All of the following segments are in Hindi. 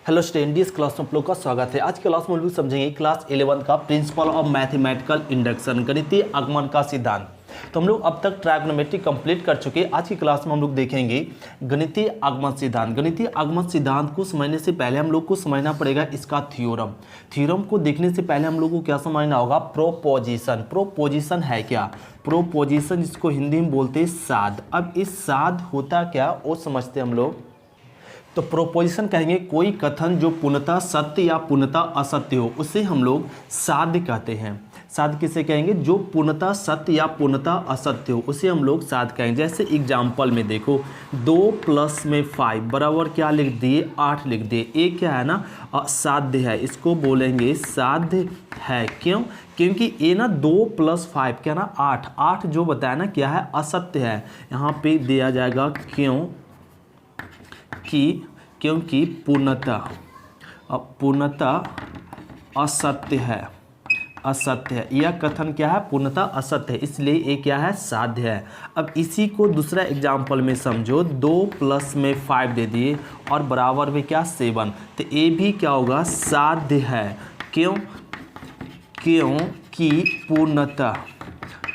हेलो स्टूडेंट, इस क्लास में आप लोग का स्वागत है। आज की क्लास में हम लोग समझेंगे क्लास 11 का प्रिंसिपल ऑफ मैथमेटिकल इंडक्शन, गणितीय आगमन का सिद्धांत। तो हम लोग अब तक ट्रायगोनोमेट्री कंप्लीट कर चुके हैं। आज की क्लास में हम लोग देखेंगे गणितीय आगमन सिद्धांत। गणितीय आगमन सिद्धांत को समझने से पहले हम लोग को समझना पड़ेगा इसका थ्योरम। थ्योरम को देखने से पहले हम लोग को क्या समझना होगा? प्रोपोजिशन। प्रोपोजिशन है क्या? प्रोपोजिशन जिसको हिंदी में बोलते हैं साध। अब इस साध होता क्या वो समझते हम लोग। तो प्रोपोजिशन कहेंगे कोई कथन जो पूर्णतः सत्य या पूर्णतः असत्य हो, उसे हम लोग साध्य कहते हैं। साध्य किसे कहेंगे? जो पूर्णतः सत्य या पूर्णतः असत्य हो उसे हम लोग साध्य कहेंगे। जैसे एग्जाम्पल में देखो, 2 + 5 बराबर क्या लिख दिए? 8 लिख दिए। ये क्या है ना? असाध्य है, इसको बोलेंगे साध्य है। क्यों? क्योंकि ये ना 2 + 5 क्या ना 8, 8 जो बताया ना क्या है? असत्य है। यहाँ पे दिया जाएगा क्योंकि पूर्णतः असत्य है। असत्य है, यह कथन क्या है? पूर्णतः असत्य है, इसलिए ये क्या है? साध्य है। अब इसी को दूसरा एग्जाम्पल में समझो, 2 + 5 दे दिए और बराबर में क्या? 7। तो ये भी क्या होगा? साध्य है। क्योंकि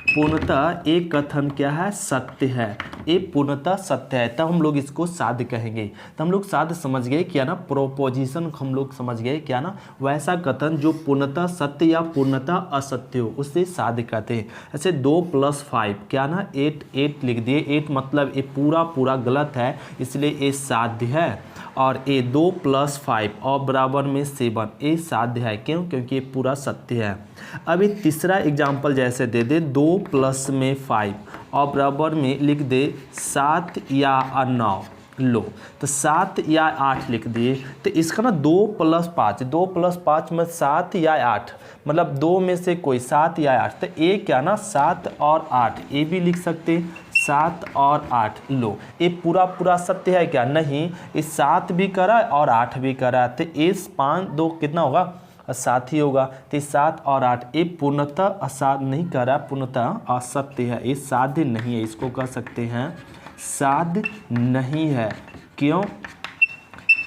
पूर्णतः एक कथन क्या है? सत्य है। ये पूर्णतः सत्य है, तब हम लोग इसको साध्य कहेंगे। तो हम लोग साध्य समझ गए क्या ना? प्रोपोजिशन हम लोग समझ गए क्या ना? वैसा कथन जो पूर्णतः सत्य या पूर्णतः असत्य हो उसे साध्य कहते हैं। ऐसे 2 + 5 क्या ना 8 लिख दिए। 8 मतलब ये पूरा गलत है, इसलिए ये साध्य है। और ये 2 + 5 और बराबर में 7 ये साध्य है। क्यों? क्योंकि ये पूरा सत्य है। अब ये तीसरा एग्जाम्पल जैसे दे दे, 2 + 5 और बराबर में लिख दे 7 या 9। लो, तो 7 या 8 लिख दिए। तो इसका ना 2 + 5 में 7 या 8 मतलब 2 में से कोई 7 या 8। तो ये क्या ना 7 और 8 ये भी लिख सकते, 7 और 8। लो, ये पूरा सत्य है क्या? नहीं, ये 7 भी करा और 8 भी करा। तो इस 5 2 कितना होगा? 7 ही होगा। तो 7 और 8 ये पूर्णतः असाध्य नहीं कर रहा, पूर्णतः असत्य है। ये साध्य नहीं है, इसको कह सकते हैं साध्य नहीं है। क्यों?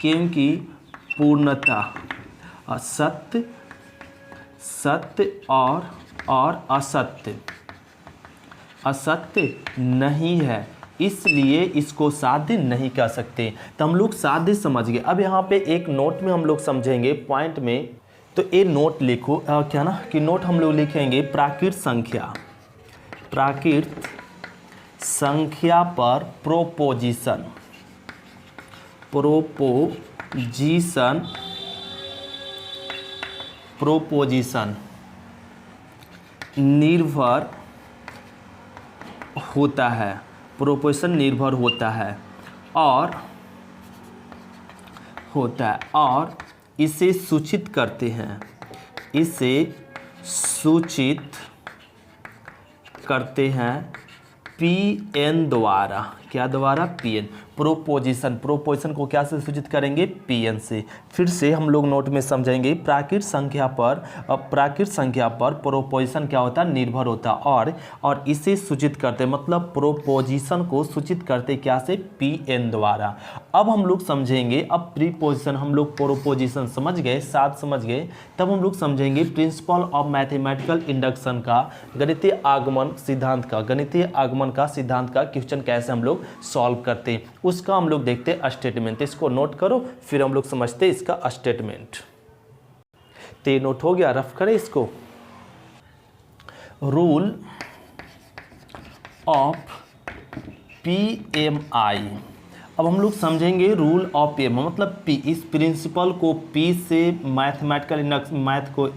क्योंकि पूर्णतः असत्य और असत्य नहीं है, इसलिए इसको साध्य नहीं कह सकते। तो हम लोग साध्य समझ गए। अब यहाँ पे एक नोट में हम लोग समझेंगे पॉइंट में। तो ये नोट लिखो क्या ना कि नोट हम लोग लिखेंगे प्राकृत संख्या पर प्रोपोजिशन निर्भर होता है। प्रोपोजिशन निर्भर होता है और इसे सूचित करते हैं। Pn द्वारा। क्या द्वारा? Pn। प्रोपोजिशन को क्या से सूचित करेंगे? Pn से। फिर से हम लोग नोट में समझेंगे प्राकृत संख्या पर प्रोपोजिशन क्या होता है? निर्भर होता और इसे सूचित करते मतलब प्रोपोजिशन को सूचित करते क्या से? Pn द्वारा। अब हम लोग समझेंगे, अब प्रीपोजिशन हम लोग प्रोपोजिशन समझ गए, साथ समझ गए, तब हम लोग समझेंगे प्रिंसिपल ऑफ मैथमेटिकल इंडक्शन का, गणितीय आगमन का सिद्धांत का क्वेश्चन कैसे हम लोग सॉल्व करते हैं उसका हम लोग देखते हैं स्टेटमेंट। इसको नोट करो, फिर हम लोग समझते हैं इसका स्टेटमेंट। तो ये नोट हो गया, रफ करें इसको। Rule of PMI। अब हम लोग समझेंगे रूल ऑफ PMI मतलब P। इस प्रिंसिपल को P से, मैथमेटिकल मैथ को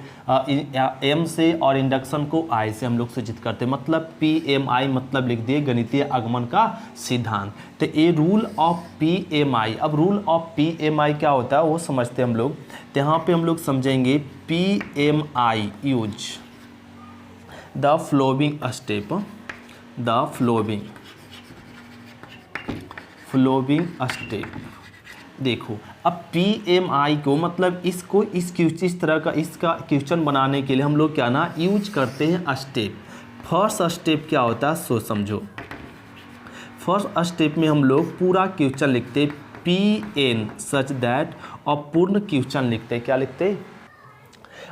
M से और इंडक्शन को I से हम लोग सूचित करते हैं। मतलब PMI मतलब लिख दिए गणितीय आगमन का सिद्धांत। तो ये रूल ऑफ PMI। अब रूल ऑफ PMI क्या होता है वो समझते हैं हम लोग। तो यहाँ पे हम लोग समझेंगे PMI use the flowing step, देखो, अब PMI को मतलब इस तरह का इसका क्वेश्चन बनाने के लिए हम लोग क्या ना यूज करते हैं स्टेप। फर्स्ट स्टेप क्या होता है सो समझो। फर्स्ट स्टेप में हम लोग पूरा क्वेश्चन लिखते पी एन सच दैट, और पूर्ण क्वेश्चन लिखते हैं। क्या लिखते हैं?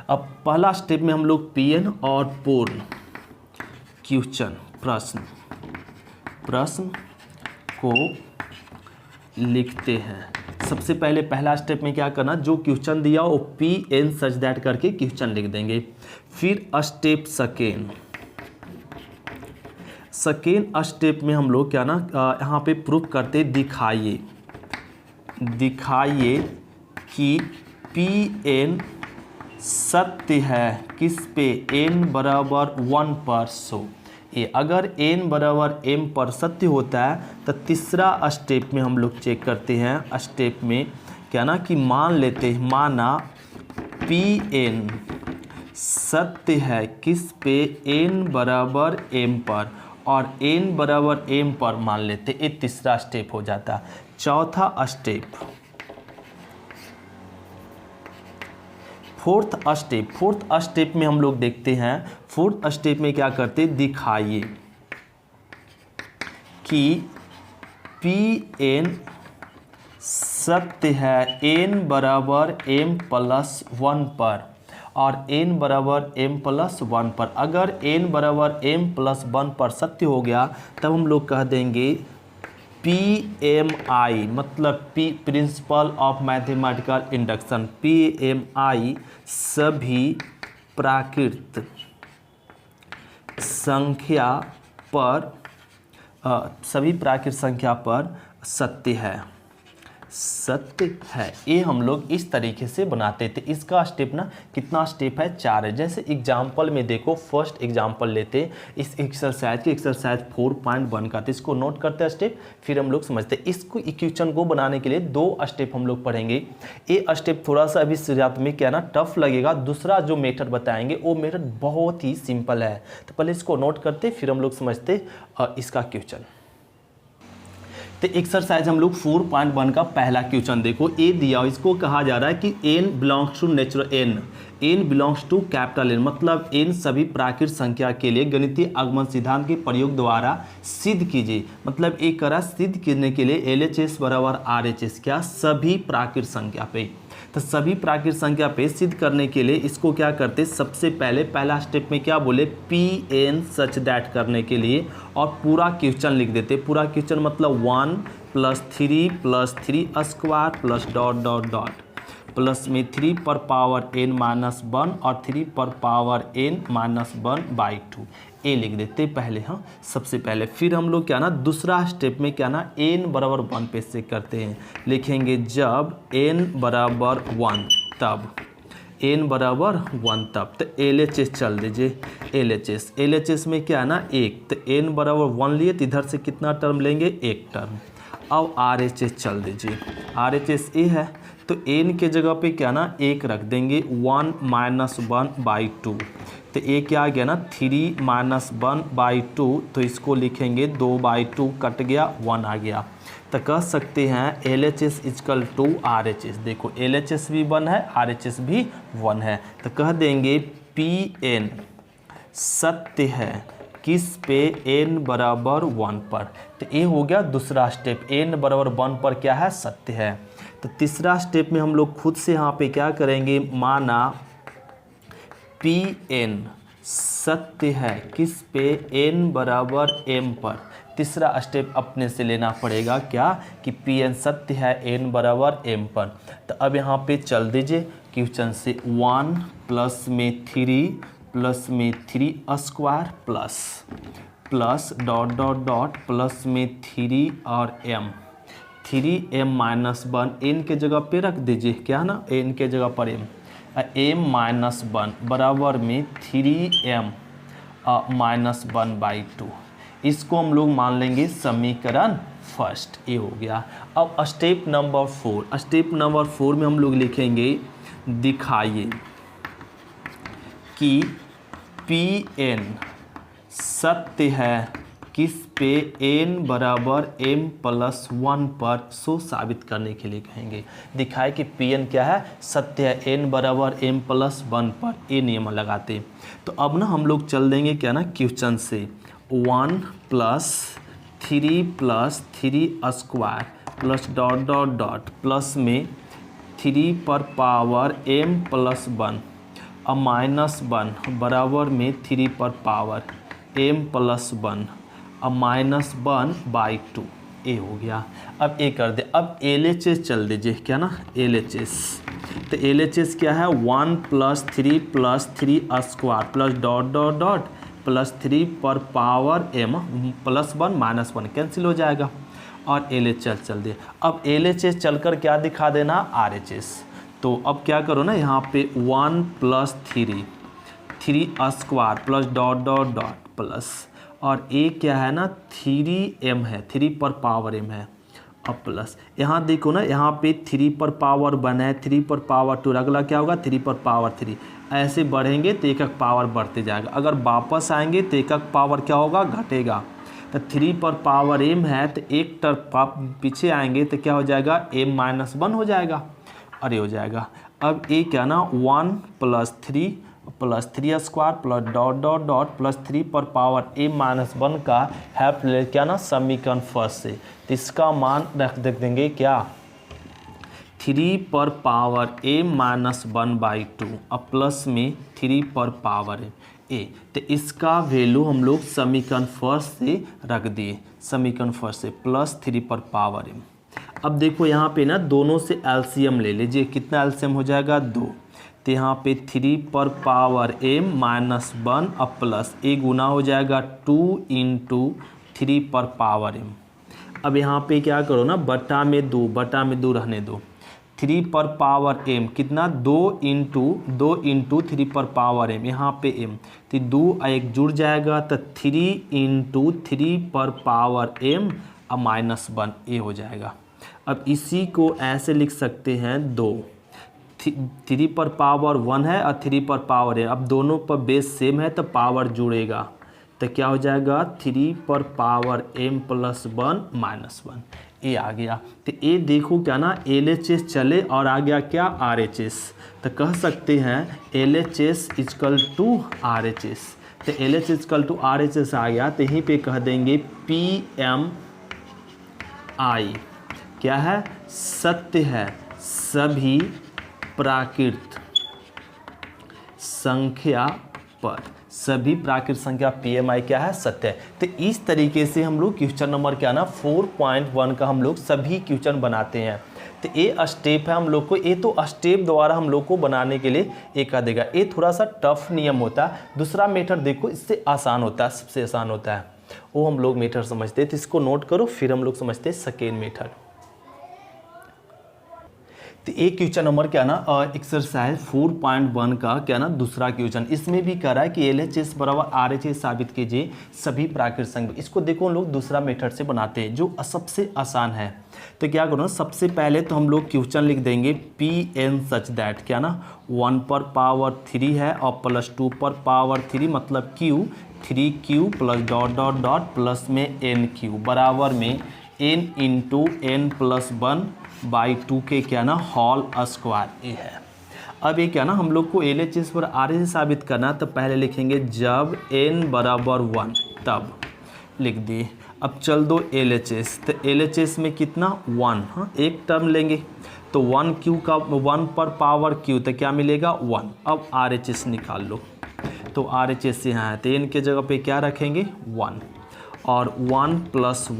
अब पहला स्टेप में हम लोग पी एन और पूर्ण क्वेश्चन प्रश्न को लिखते हैं। सबसे पहले पहला स्टेप में क्या करना, जो क्वेश्चन दिया वो पी एन सच दैट करके क्वेश्चन लिख देंगे। फिर स्टेप सेकेंड स्टेप में हम लोग क्या ना यहाँ पे प्रूफ करते, दिखाइए कि पी एन सत्य है किस पे, n बराबर 1 पर। सो ये अगर n बराबर m पर सत्य होता है तो तीसरा स्टेप में हम लोग चेक करते हैं। स्टेप में क्या ना कि मान लेते हैं, माना पी एन सत्य है किस पे, n बराबर m पर, और n बराबर m पर मान लेते, ये तीसरा स्टेप हो जाता। चौथा स्टेप, फोर्थ स्टेप में हम लोग देखते हैं। फोर्थ स्टेप में क्या करते, दिखाइए कि पी एन सत्य है n बराबर m प्लस 1 पर, और n बराबर m प्लस 1 पर। अगर n बराबर m प्लस 1 पर सत्य हो गया तब हम लोग कह देंगे PMI, मतलब principle of mathematical induction, PMI सभी प्राकृत संख्या पर सत्य है। ये हम लोग इस तरीके से बनाते थे। इसका स्टेप ना कितना स्टेप है, 4 है। जैसे एग्जाम्पल में देखो, फर्स्ट एग्जाम्पल लेते इस एक्सरसाइज 4.1 का, तो इसको नोट करते हैं स्टेप, फिर हम लोग समझते हैं। इसको इक्वेशन को बनाने के लिए 2 स्टेप हम लोग पढ़ेंगे। ये स्टेप थोड़ा सा अभी शुरुआत में क्या ना टफ लगेगा। दूसरा जो मेथड बताएंगे वो मेथड बहुत ही सिंपल है। तो पहले इसको नोट करते फिर हम लोग समझते इसका क्वेश्चन। तो एक्सरसाइज हम लोग 4.1 का पहला क्वेश्चन देखो, ए दिया, इसको कहा जा रहा है कि n belongs to natural n belongs to capital N, मतलब n सभी प्राकृत संख्या के लिए गणितीय आगमन सिद्धांत के प्रयोग द्वारा सिद्ध कीजिए। मतलब एक करा सिद्ध करने के लिए LHS बराबर RHS, क्या सभी प्राकृत संख्या पे। तो सभी प्राकृत संख्या पे सिद्ध करने के लिए इसको क्या करते, सबसे पहले पहला स्टेप में क्या बोले, पी एन सच दैट करने के लिए, और पूरा क्वेश्चन लिख देते। पूरा क्वेश्चन मतलब 1 + 3 + 3 square plus dot dot dot plus में 3 पर पावर n माइनस 1 और 3 पर पावर n माइनस 1/2, ए लिख देते पहले। हाँ, सबसे पहले फिर हम लोग क्या ना दूसरा स्टेप में क्या ना n बराबर 1 पे से करते हैं। लिखेंगे जब n बराबर 1 तब, n बराबर 1 तब, तो LHS चल दीजिए। LHS में क्या ना 1, तो n बराबर 1 लिए तो इधर से कितना टर्म लेंगे, 1 टर्म। अब RHS चल दीजिए, RHS ए है तो n के जगह पे क्या ना 1 रख देंगे, 1 - 1/2, तो ये क्या आ गया ना 3 - 1/2, तो इसको लिखेंगे 2/2 कट गया, 1 आ गया। तो कह सकते हैं LHS = RHS। देखो LHS भी 1 है, RHS भी 1 है, तो कह देंगे PN सत्य है किस पे, n बराबर 1 पर। तो ये हो गया दूसरा स्टेप, n बराबर 1 पर क्या है, सत्य है। तो तीसरा स्टेप में हम लोग खुद से यहाँ पे क्या करेंगे, माना Pn सत्य है किस पे, n बराबर m पर। तीसरा स्टेप अपने से लेना पड़ेगा क्या, कि Pn सत्य है n बराबर m पर। तो अब यहाँ पे चल दीजिए क्वेश्चन से, 1 प्लस में 3 प्लस में 3 square plus dot dot dot plus में 3 और m, 3m माइनस 1 n के जगह पे रख दीजिए, क्या ना n के जगह पर m माइनस 1 बराबर में 3m माइनस 1/2। इसको हम लोग मान लेंगे समीकरण फर्स्ट, ये हो गया। अब स्टेप नंबर 4 में हम लोग लिखेंगे, दिखाइए कि Pn सत्य है किस पे, n बराबर m प्लस 1 पर। सो साबित करने के लिए कहेंगे, दिखाए कि Pn क्या है, सत्य है n बराबर m प्लस 1 पर। ये नियम लगाते। तो अब ना हम लोग चल देंगे क्या ना क्वेश्चन से, 1 + 3 + 3 square plus dot dot dot plus में 3 पर पावर m प्लस 1 और माइनस 1 बराबर में 3 पर पावर m प्लस 1 और माइनस 1/2 ए हो गया। अब ए कर दे। अब LHS चल दीजिए, क्या ना LHS। तो LHS क्या है 1 + 3 + 3 square plus dot dot dot plus 3 पर power m plus 1 minus 1 cancel हो जाएगा और LHS चल दे। अब LHS चलकर क्या दिखा देना RHS। तो अब क्या करो ना यहाँ पे 1 + 3 square plus dot dot dot plus और ए क्या है ना 3m है, 3 पर पावर m है अब प्लस यहाँ देखो ना यहाँ पे 3 पर पावर 1 है, 3 पर पावर 2, अगला क्या होगा 3 पर पावर 3। ऐसे बढ़ेंगे तो एक एक पावर बढ़ते जाएगा। अगर वापस आएंगे तो एक एक पावर क्या होगा घटेगा। तो 3 पर पावर m है तो एक तरफ पीछे आएंगे तो क्या हो जाएगा m-1 हो जाएगा और ये हो जाएगा। अब ए क्या ना 1 + 3 square plus dot dot dot plus 3 पर पावर m-1 का हेल्प ले क्या ना समीकरण फर्स्ट से। तो इसका मान रख देंगे क्या 3 पर पावर m-1/2 और प्लस में 3 पर पावर ए। तो इसका वैल्यू हम लोग समीकरण फर्स्ट से रख दिए, समीकरण फर्स्ट से प्लस 3 पर पावर m। अब देखो यहाँ पे ना दोनों से एलसीएम ले लीजिए, कितना एलसीएम हो जाएगा 2। तो यहाँ पे 3 पर पावर m-1 अब प्लस ए गुना हो जाएगा 2 × 3 पर पावर m। अब यहाँ पे क्या करो ना बटा में 2 रहने दो। 3 पर पावर m कितना 2 × 3 पर पावर m, यहाँ पे m तो 2 एक जुड़ जाएगा तो 3 × 3 पर पावर m और -1 ए हो जाएगा। अब इसी को ऐसे लिख सकते हैं 2 3 पर पावर 1 है और 3 पर पावर है। अब दोनों पर बेस सेम है तो पावर जुड़ेगा तो क्या हो जाएगा 3 पर पावर m + 1 - 1 ए आ गया। तो ए देखो क्या ना LHS चले और आ गया क्या RHS। तो कह सकते हैं LHS = RHS। तो LHS = RHS आ गया तो यहीं पे कह देंगे PMI क्या है सत्य है सभी प्राकृत संख्या पर। सभी प्राकृत संख्या PMI क्या है सत्य है। तो इस तरीके से हम लोग क्वेश्चन नंबर क्या ना 4.1 का हम लोग सभी क्वेश्चन बनाते हैं। तो ये स्टेप है हम लोग को, ये तो स्टेप द्वारा हम लोग को बनाने के लिए एक आ देगा। ये थोड़ा सा टफ नियम होता है। दूसरा मेथड देखो इससे आसान होता है, सबसे आसान होता है वो हम लोग मेथड समझते हैं। तो इसको नोट करो फिर हम लोग समझते हैं सेकेंड मेथड। तो एक क्वेश्चन नंबर क्या ना एक्सरसाइज 4.1 का क्या ना दूसरा क्वेश्चन, इसमें भी कह रहा है कि LHS = RHS साबित कीजिए सभी प्राकृत संख्या। इसको देखो हम लोग दूसरा मेथड से बनाते हैं जो सबसे आसान है। तो क्या करो ना सबसे पहले तो हम लोग क्वेश्चन लिख देंगे PN सच दैट क्या ना 1 पर पावर 3 है और प्लस 2 पर पावर 3 मतलब Q 3Q plus dot dot dot plus में NQ बराबर में n × n + 1/2 के क्या ना होल स्क्वायर ए है। अब ये क्या ना हम लोग को LHS पर RHS साबित करना, तो पहले लिखेंगे जब n = 1 तब लिख दिए। अब चल दो LHS, तो LHS में कितना 1, हाँ एक टर्म लेंगे तो 1Q का 1 पर पावर Q तो क्या मिलेगा 1। अब RHS निकाल लो तो RHS यहाँ है तो n के जगह पे क्या रखेंगे 1 और 1 +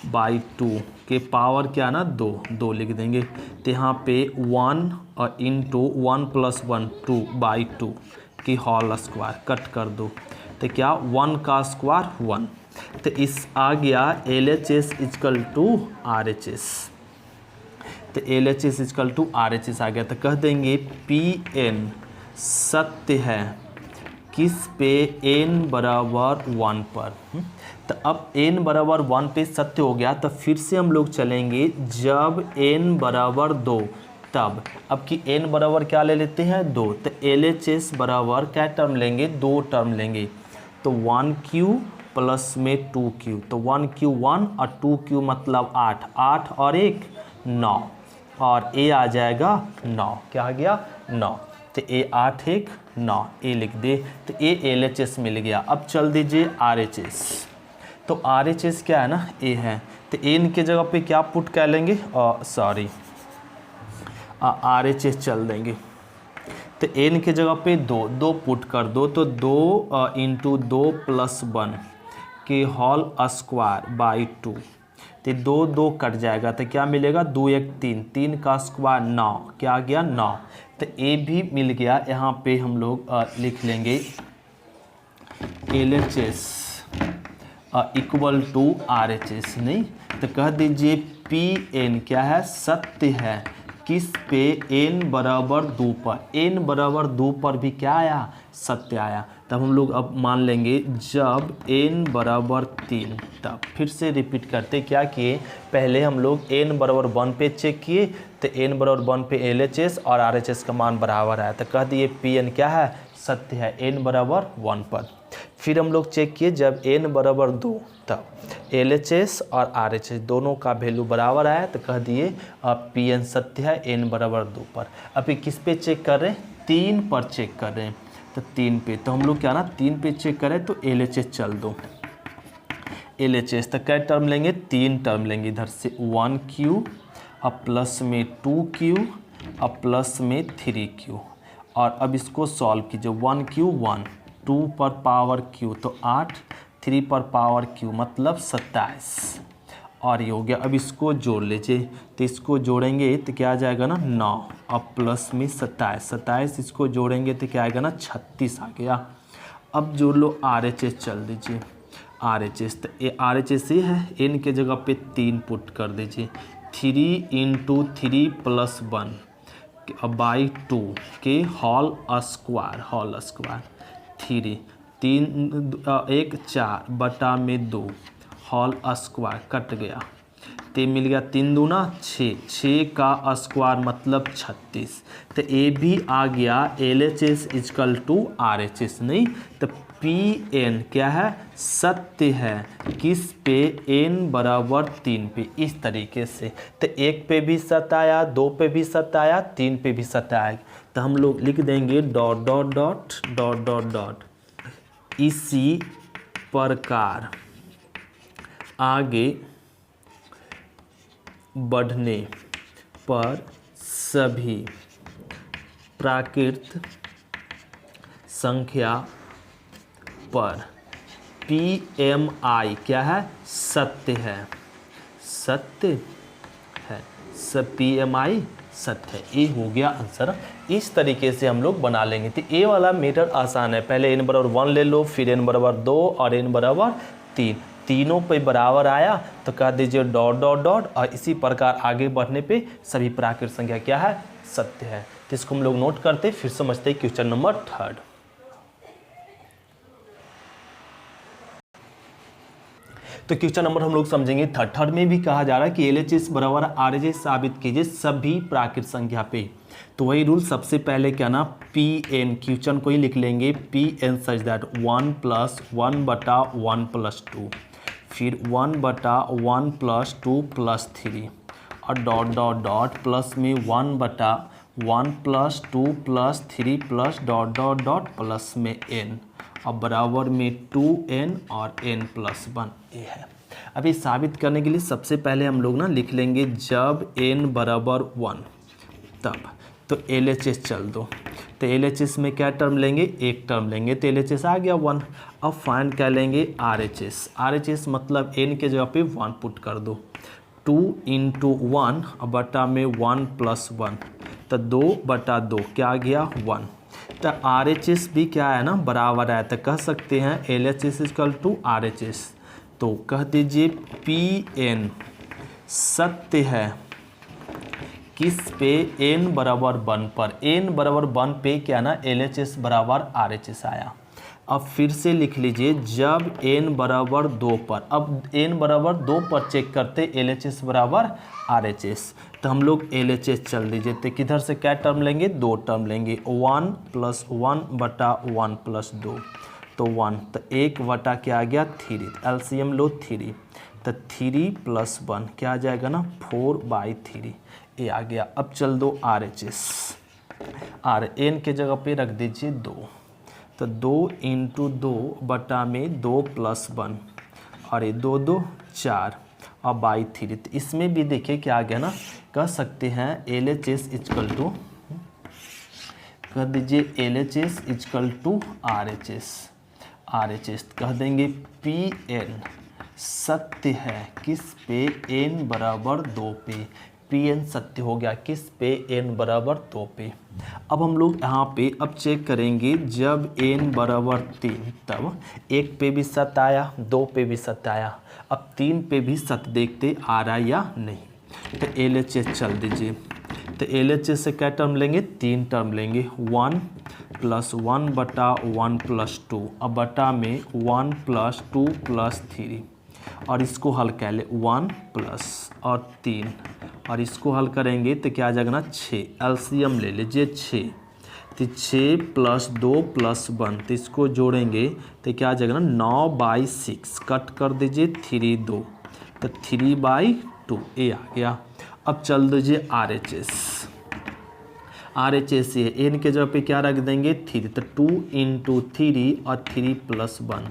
1/2 के पावर क्या ना 2 लिख देंगे। तो यहाँ पे 1 और × 1 + 1 2/2 की होल स्क्वायर कट कर दो तो क्या 1 का स्क्वायर 1। तो इस आ गया LHS = RHS। तो LHS = RHS आ गया। तो कह देंगे PN सत्य है किस पे n = 1 पर। तो अब n = 1 पे सत्य हो गया। तो फिर से हम लोग चलेंगे जब n = 2 तब। अब कि n बराबर क्या ले लेते हैं 2, तो LHS बराबर क्या टर्म लेंगे 2 टर्म लेंगे। तो 1Q प्लस में 2Q तो 1Q 1 और 2Q मतलब 8 और 1 9 और A आ जाएगा 9। क्या आ गया 9। तो A 8 1 9 A लिख दे। तो A LHS मिल गया। अब चल दीजिए RHS। तो RHS क्या है ना A है। तो एन के जगह पे क्या पुट कर लेंगे, सॉरी RHS चल देंगे। तो एन के जगह पे 2 पुट कर दो, तो 2 इंटू 2 प्लस 1 के होल स्क्वायर बाई 2। तो 2 कट जाएगा तो क्या मिलेगा, 2 1 3, 3 का स्क्वायर 9, क्या आ गया 9। तो ए भी मिल गया। यहाँ पे हम लोग लिख लेंगे LHS इक्वल टू RHS, नहीं तो कह दीजिए PN क्या है, सत्य है किस पे, n बराबर 2 पर। n बराबर 2 पर भी क्या आया, सत्य आया। तब हम लोग अब मान लेंगे जब n बराबर 3, तब फिर से रिपीट करते क्या किए, पहले हम लोग n बराबर 1 पे चेक किए, तो n बराबर 1 पे LHS और RHS का मान बराबर आया, तो कह दिए PN क्या है, सत्य है n बराबर 1 पर। फिर हम लोग चेक किए जब n बराबर 2, तब LHS और RHS दोनों का वैल्यू बराबर आया, तो कह दिए PN सत्य है n बराबर 2 पर। अभी किस पे चेक कर रहे हैं, 3 पर चेक कर रहे हैं, तो 3 पे, तो हम लोग क्या ना 3 पे चेक करें तो LHS चल दो। LHS तो क्या टर्म लेंगे, 3 टर्म लेंगे, इधर से 1Q अब प्लस में 2Q अब प्लस में 3Q। और अब इसको सॉल्व कीजिए, 1Q 1, 2 पर पावर Q तो 8, 3 पर पावर Q मतलब 27, और ये हो गया। अब इसको जोड़ लीजिए, तो इसको जोड़ेंगे तो क्या आ जाएगा ना 9, अब प्लस में 27, 27 इसको जोड़ेंगे तो क्या आएगा ना 36 आ गया। अब जोड़ लो RHS चल दीजिए, RHS तो ये RHS ही है, n के जगह पे 3 पुट कर दीजिए, 3 इंटू 3 प्लस 1 बाई 2 के होल स्क्वायर 3 1 4 बटा में 2 होल स्क्वायर कट गया, तो मिल गया 3 दूना 6, 6 का स्क्वायर मतलब 36। तो ए भी आ गया LHS इक्वल टू RHS, नहीं तो PN क्या है, सत्य है किस पे, n बराबर 3 पे। इस तरीके से तो 1 पे भी सत्य आया, 2 पे भी सत्य आया, 3 पे भी सत्य आएगा। तो हम लोग लिख देंगे dot dot dot dot dot dot, इसी प्रकार आगे बढ़ने पर सभी प्राकृत संख्या पर PMI क्या है, सत्य है, सत्य है, सब PMI सत्य है। ये हो गया आंसर। इस तरीके से हम लोग बना लेंगे। तो ये वाला मेथड आसान है, पहले n बराबर 1 ले लो, फिर n बराबर 2 और n बराबर 3, तीनों पे बराबर आया तो कह दीजिए डॉट डॉट डॉट, और इसी प्रकार आगे बढ़ने पे सभी प्राकृत संख्या क्या है, सत्य है। तो इसको हम लोग नोट करते फिर समझते क्वेश्चन नंबर 3। तो क्वेश्चन नंबर हम लोग समझेंगे थर्ड में भी कहा जा रहा है कि LHS बराबर RHS साबित कीजिए सभी प्राकृत संख्या पे। तो वही रूल, सबसे पहले क्या ना PN, क्वेश्चन को ही लिख लेंगे PN सच दैट 1 प्लस 1 बटा 1 प्लस 2, फिर 1 बटा 1 प्लस 2 प्लस 3, और डॉट डॉट डॉट प्लस में 1 बटा 1 plus 2 plus 3 plus dot dot dot plus में n, अब बराबर में 2n और n प्लस 1 ये है। अभी साबित करने के लिए सबसे पहले हम लोग ना लिख लेंगे जब n बराबर 1 तब, तो LHS चल दो। तो LHS में क्या टर्म लेंगे, एक टर्म लेंगे, तो LHS आ गया 1। अब फाइंड कर लेंगे RHS, RHS मतलब n के जगह पे 1 पुट कर दो, 2 इंटू 1 बटा में 1 प्लस 1, तो 2 बटा 2 क्या आ गया 1। तो RHS भी क्या है ना बराबर है, तो कह सकते हैं LHS इक्वल टू RHS। तो कह दीजिए PN सत्य है किस पे, n बराबर 1 पर। n बराबर 1 पे क्या ना LHS बराबर RHS आया। अब फिर से लिख लीजिए जब n बराबर 2 पर, अब n बराबर 2 पर चेक करते LHS बराबर RHS, तो हम लोग LHS चल दीजिए। तो किधर से क्या टर्म लेंगे, 2 टर्म लेंगे, 1 प्लस 1 बटा 1 प्लस 2, तो 1, तो 1 बटा क्या आ गया 3, LCM लो 3, तो 3 प्लस 1 क्या आ जाएगा ना 4/3 ये आ गया। अब चल दो RHS, n के जगह पे रख दीजिए 2, तो 2 इंटू 2 बटा में 2 प्लस 1, और ये 2 2 4, और बाई 3। तो इसमें भी देखिए क्या आ गया ना, कह सकते हैं LHS इक्वल टू, कह दीजिए LHS इक्वल टू RHS कह देंगे Pn सत्य है किस पे, n बराबर 2 पे। Pn सत्य हो गया किस पे, n बराबर 2 पे। अब हम लोग यहाँ पे अब चेक करेंगे, जब n बराबर 3 तब 1 पे भी सत्य आया, 2 पे भी सत्य आया, अब 3 पे भी सत्य देखते आ रहा है या नहीं। तो LHS चल दीजिए, तो LHS से क्या टर्म लेंगे, 3 टर्म लेंगे, 1 + 1 बटा 1 + 2, अब बटा में 1 + 2 + 3, और इसको हल कर ले 1 प्लस और 3, और इसको हल करेंगे तो क्या आ जाएगा ना 6, एलसीएम ले लीजिए 6, तो 6 + 2 + 1, तो इसको जोड़ेंगे तो क्या आ जाएगा ना 9/6, कट कर दीजिए 3 2, तो 3/2 ये आ गया। अब चल दीजिए RHS ये n के जगह पे क्या रख देंगे 3, तो 2 × 3 और 3 + 1,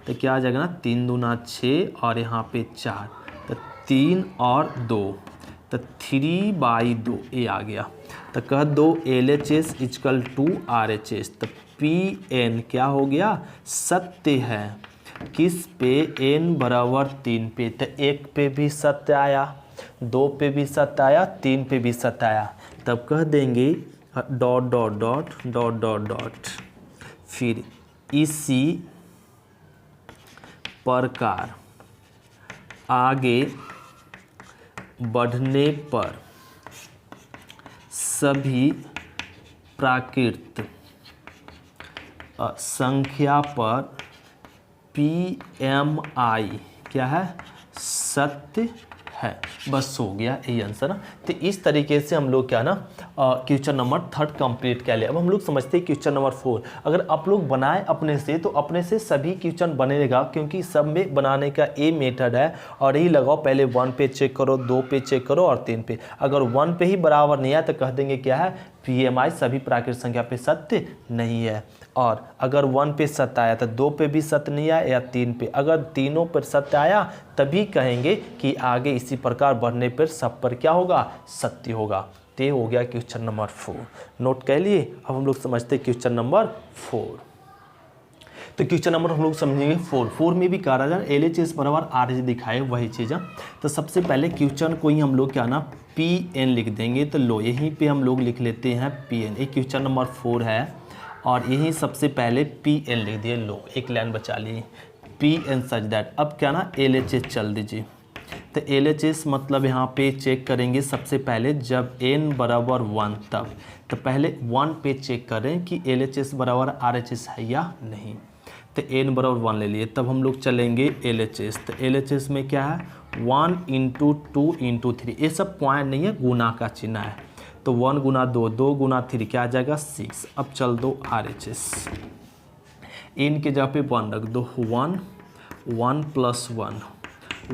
तो क्या आ जाएगा ना 3 दूना 6 और यहाँ पे 4, तो 3 और 2, तो 3/2 ये आ गया। तो कह दो LHS इक्वल टू RHS, तो Pn क्या हो गया, सत्य है किस पे, n बराबर 3 पे। तो 1 पे भी सत्य आया, 2 पे भी सत्य आया, 3 पे भी सत्य आया, तब कह देंगे ... फिर इसी प्रकार आगे बढ़ने पर सभी प्राकृत संख्या पर PMI क्या है, सत्य है। बस हो गया यही आंसर ना। तो इस तरीके से हम लोग क्या ना क्वेश्चन नंबर 3 कंप्लीट कर लिया। अब हम लोग समझते हैं क्वेश्चन नंबर 4। अगर आप लोग बनाए अपने से तो अपने से सभी क्वेश्चन बनेगा, क्योंकि सब में बनाने का ये मेथड है। और यही लगाओ, पहले 1 पे चेक करो, 2 पे चेक करो और 3 पे। अगर 1 पे ही बराबर नहीं आया तो कह देंगे क्या है, PMI सभी प्राकृतिक संख्या पे सत्य नहीं है। और अगर 1 पे सत्य आया तो 2 पे भी सत्य नहीं आया, या 3 पे। अगर तीनों पर सत्य आया तभी कहेंगे कि आगे इसी प्रकार बढ़ने पर सब पर क्या होगा, सत्य होगा। तो ये हो गया क्वेश्चन नंबर 4। नोट कर लिए। अब हम लोग समझते हैं क्वेश्चन नंबर 4। तो क्वेश्चन नंबर हम लोग समझेंगे 4 में भी कहा रहा है LHS बराबर RHS दिखाए वही चीज़ है। तो सबसे पहले क्वेश्चन को ही हम लोग क्या ना PN लिख देंगे। तो लो यहीं पे हम लोग लिख लेते हैं PN। एक क्वेश्चन नंबर 4 है और यही सबसे पहले PN लिख दिए। लो एक लाइन बचा लिए, PN सच दैट। अब क्या ना LHS चल दीजिए। तो LHS मतलब यहाँ पे चेक करेंगे सबसे पहले जब n बराबर 1 तब। तो पहले 1 पे चेक करें कि LHS बराबर RHS है या नहीं। तो n बराबर 1 ले लिए, तब हम लोग चलेंगे LHS। तो LHS में क्या है 1 × 2 × 3, ये सब पॉइंट नहीं है, गुना का चिन्ह है। तो 1 × 2, 2 × 3 क्या आ जाएगा 6। अब चल दो RHS, n के जगह पे 1 रख दो, 1 1 + 1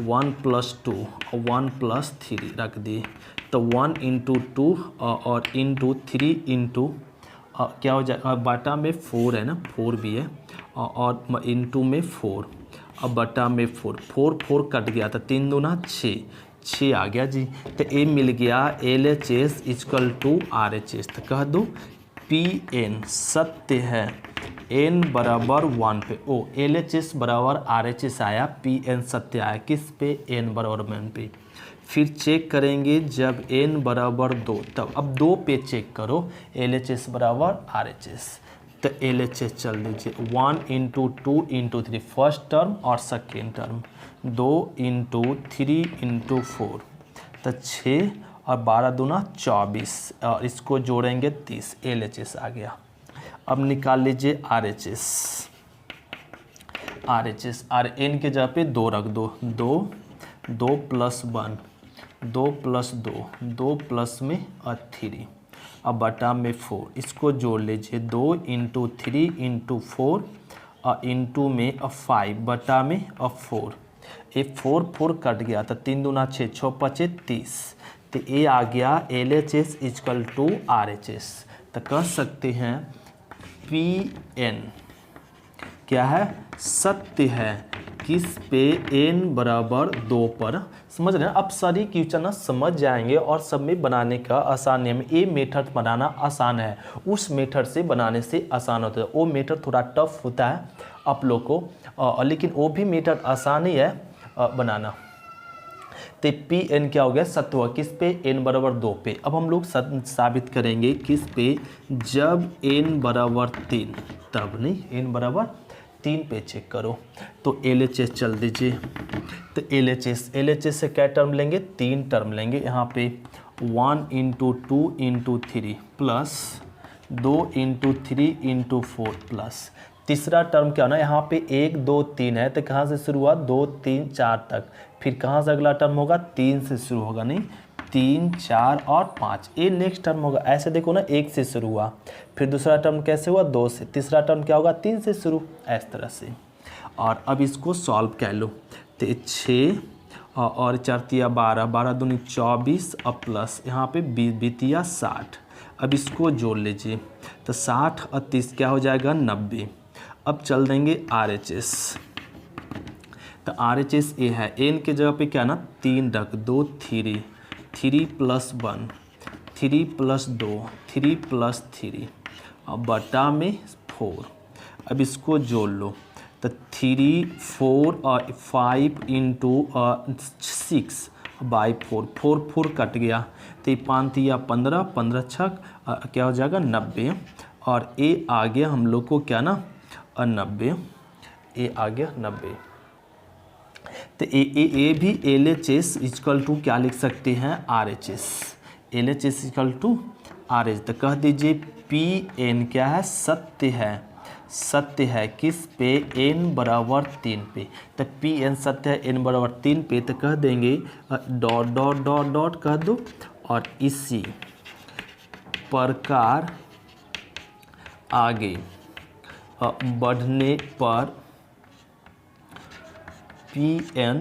1 + 2 और 1 + 3 रख दिए। तो 1 × 2 और × 3 × क्या हो जाएगा, बटा में 4 है ना, 4 भी है, और इंटू में 4 और बटा में 4 4 कट गया था, 3 दूना 6 आ गया जी। तो ये मिल गया LHS इक्वल टू RHS। तो कह दो PN सत्य है n बराबर 1 पे। ओ LHS बराबर RHS आया, PN सत्य आया किस पे, n बराबर 1 पे। फिर चेक करेंगे जब n बराबर 2 तब। अब 2 पे चेक करो LHS बराबर RHS। तो LHS चल दीजिए 1 × 2 × 3 फर्स्ट टर्म और सेकेंड टर्म, 2 × 3 × 4 तो 6 और 12 दूना 24 और इसको जोड़ेंगे 30, LHS आ गया। अब निकाल लीजिए RHS। n के जगह पे 2 रख दो, 2 + 1 2 + 2 2 प्लस में 3 अब बटा में 4, इसको जोड़ लीजिए 2 × 3 × 4 और इंटू में 5 बटा में 4। ये 4 कट गया तो 3 दूना 6 6 5 30। तो ये आ गया LHS इक्वल टू RHS। तो कह सकते हैं PN क्या है, सत्य है। किस पे, n बराबर 2 पर। समझ रहे हैं, अब सारी क्वेश्चन ना समझ जाएंगे और सब में बनाने का आसान है। ये मेथड बनाना आसान है, उस मेथड से बनाने से आसान होता है। वो मेथड थोड़ा टफ होता है आप लोग को, लेकिन वो भी मेथड आसान ही है बनाना। तो पी एन क्या हो गया, सत्य हुआ। किस पे, n बराबर 2 पे। अब हम लोग साबित करेंगे किस पे, जब n बराबर 3, तब नहीं, n बराबर 3 पे चेक करो। तो LHS चल दीजिए। तो LHS से क्या टर्म लेंगे, 3 टर्म लेंगे। यहाँ पे 1 × 2 × 3 प्लस 2 × 3 × 4 प्लस तीसरा टर्म क्या होना, यहाँ पे 1 2 3 है, तो कहाँ से शुरू हुआ, 2 3 4 तक। फिर कहाँ से अगला टर्म होगा, 3 से शुरू होगा, नहीं 3 4 और 5, ये नेक्स्ट टर्म होगा। ऐसे देखो ना, 1 से शुरू हुआ, फिर दूसरा टर्म कैसे हुआ, 2 से, तीसरा टर्म क्या होगा, 3 से शुरू, इस तरह से। और अब इसको सॉल्व कर लो। तो 6 और 4 तिया 12, 12 दूनी 24 और प्लस यहाँ पे 20 बीतिया 60। अब इसको जोड़ लीजिए, तो 60 और 30 क्या हो जाएगा, 90। अब चल देंगे RHS। तो RHS ये है, n के जगह पे क्या ना, 3 रख दो, 3 + 1, 3 + 2, 3 + 3 और बटा में 4। अब इसको जोड़ लो, तो 3 4 और 5 × 6 बाई 4, 4 4 कट गया, तो 5 या 15, 15 छक क्या हो जाएगा, 90। और ये आ गया हम लोग को क्या ना, 90, ये आ गया 90। तो ए भी LHS = क्या लिख सकते हैं, RHS। LHS = RH। तो कह दीजिए PN क्या है, सत्य है। सत्य है किस पे, n बराबर 3 पे। तो PN सत्य है n बराबर 3 पे। तो कह देंगे डॉट डॉट डॉट डॉट कह दो, और इसी प्रकार आगे बढ़ने पर PN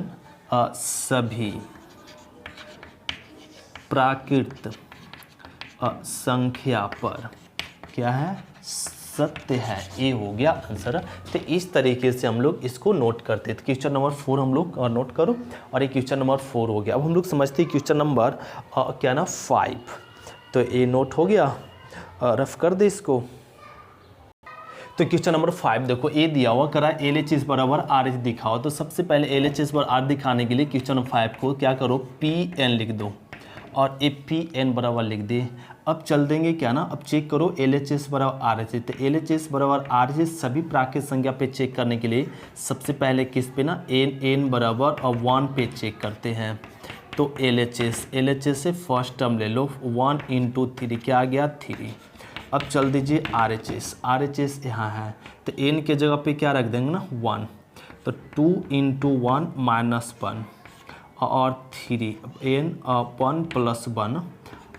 सभी प्राकृत संख्या पर क्या है, सत्य है। ये हो गया आंसर। तो इस तरीके से हम लोग इसको नोट करते थे। क्वेश्चन नंबर 4 हम लोग नोट करो, और ये क्वेश्चन नंबर 4 हो गया। अब हम लोग समझते हैं क्वेश्चन नंबर क्या ना 5। तो ये नोट हो गया, रफ कर दे इसको। तो क्वेश्चन नंबर 5 देखो, ए दिया हुआ करा LHS बराबर RH दिखाओ। तो सबसे पहले LHS बराबर R दिखाने के लिए क्वेश्चन नंबर 5 को क्या करो, PN लिख दो और PN बराबर लिख दे। अब चल देंगे क्या ना, अब चेक करो LHS बराबर RH। तो LHS बराबर RH सभी प्राकृत संख्या पे चेक करने के लिए सबसे पहले किस पे ना, n बराबर और 1 पे चेक करते हैं। तो LHS से फर्स्ट टर्म ले लो, 1 × 3 क्या आ गया, 3। अब चल दीजिए RHS यहाँ है, तो n के जगह पे क्या रख देंगे ना, 1। तो 2 × 1 - 1 और 3, n 1 + 1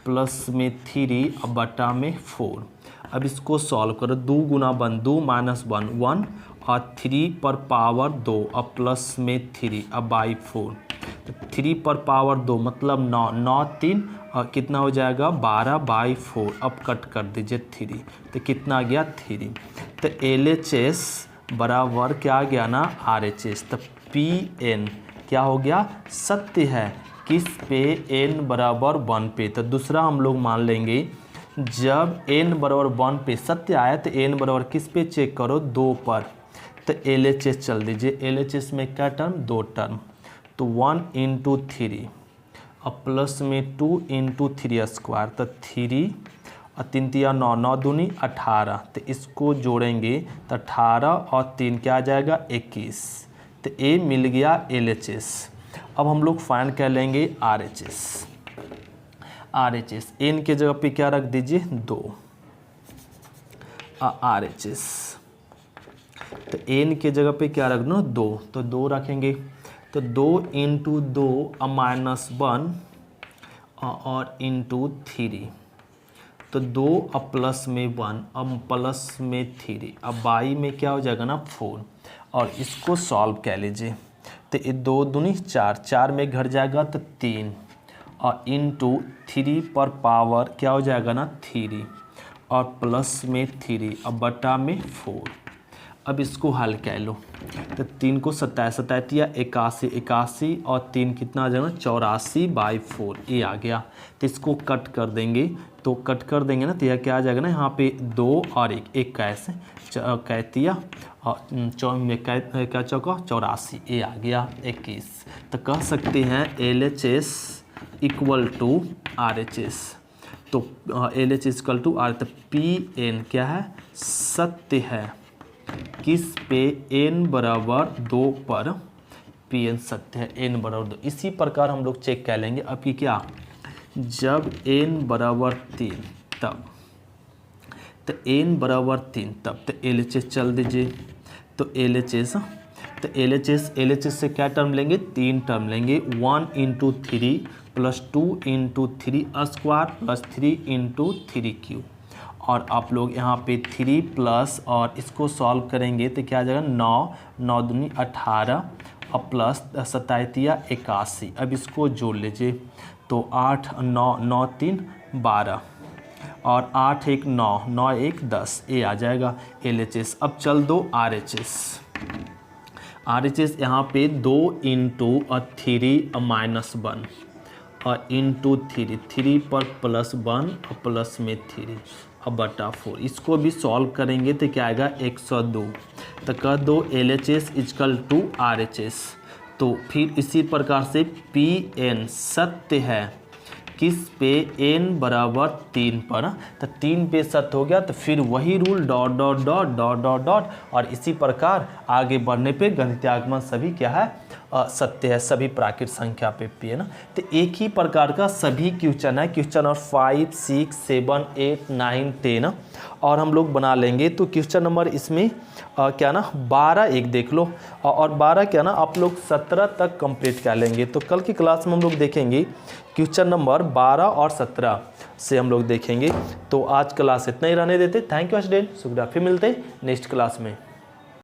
प्लस में 3 और बटा में 4। अब इसको सॉल्व करो, 2 × 1 2 - 1 1 और 3 पर पावर 2 और प्लस में 3 और बाई 4। तो 3 पर पावर 2 मतलब 9, 9 3 और कितना हो जाएगा, 12/4। अब कट कर दीजिए 3, तो कितना आ गया, 3। तो LHS बराबर क्या आ गया ना, RHS। तो PN क्या हो गया, सत्य है किस पे, n बराबर 1 पे। तो दूसरा हम लोग मान लेंगे, जब n बराबर 1 पे सत्य आया तो n बराबर किस पे चेक करो, 2 पर। तो LHS चल दीजिए। LHS में क्या टर्म, 2 टर्म। तो 1 × 3 और प्लस में 2 × 3²। तो 3 और 3 तिया 9, 9 दूनी 18। तो इसको जोड़ेंगे तो 18 और 3 क्या आ जाएगा, 21। तो ये मिल गया LHS। अब हम लोग फाइंड कर लेंगे RHS। n के जगह पे क्या रख दीजिए, 2 RHS। तो n के जगह पे क्या रख दो, 2। तो 2 रखेंगे, तो 2 × 2 -1 और × 3। तो 2 और प्लस में 1 अब प्लस में 3 अब बाई में क्या हो जाएगा ना, 4। और इसको सॉल्व कर लीजिए। तो ये 2 दूनी 4, 4 में घट जाएगा तो 3 और × 3 पर पावर क्या हो जाएगा ना, 3 और प्लस में 3 और बटा में 4। अब इसको हल कर लो। तो 3 को 27 या 81, 81 और 3 कितना आ जाएगा 84/4 ये आ गया। तो इसको कट कर देंगे, तो कट कर देंगे ना तो यह क्या आ जाएगा ना, यहाँ पे 2 और 1 कैसे कैतिया और क्या चौका 84 ये आ गया 21। तो कह सकते हैं LHS इक्वल टू RHS। तो LHS इक्वल टू R, तो PN क्या है सत्य है किस पे n बराबर 2 पर PN सत्य है n बराबर 2। इसी प्रकार हम लोग चेक कर लेंगे अब कि क्या जब n बराबर 3 तब, तो n बराबर 3 तब तो LHS चल दीजिए। तो LHS से क्या टर्म लेंगे 3 टर्म लेंगे 1 × 3 + 2 × 3 स्क्वायर + 3 × 3 क्यूब। और आप लोग यहाँ पे 3 प्लस और इसको सॉल्व करेंगे तो क्या आ जाएगा 9 9 दूनी 18 और प्लस 27 81। अब इसको जोड़ लीजिए तो 8 9 9 3 12 और 8 1 9 9 1 10 ये आ जाएगा LHS। अब चल दो RHS यहाँ पे 2 × 3 -1 और इंटू 3 पर +1 और प्लस में 3 और बटा 4। इसको भी सॉल्व करेंगे तो क्या आएगा 102। तो कह दो LHS इक्वल टू RHS। तो फिर इसी प्रकार से PN सत्य है किस पे n बराबर 3 पर। तो 3 पे सत्य हो गया तो फिर वही rule dot dot dot dot dot dot और इसी प्रकार आगे बढ़ने पे गणितीय आगमन सभी क्या है सत्य है सभी प्राकृत संख्या पे पी है ना। तो एक ही प्रकार का सभी क्वेश्चन है, क्वेश्चन नंबर 5 6 7 8 9 10 और हम लोग बना लेंगे। तो क्वेश्चन नंबर इसमें क्या ना 12 एक देख लो और 12 क्या ना आप लोग 17 तक कंप्लीट कर लेंगे। तो कल की क्लास में हम लोग देखेंगे क्वेश्चन नंबर 12 और 17 से हम लोग देखेंगे। तो आज क्लास इतना ही रहने देते। थैंक यू स्टूडेंट, शुक्रिया, फिर मिलते नेक्स्ट क्लास में।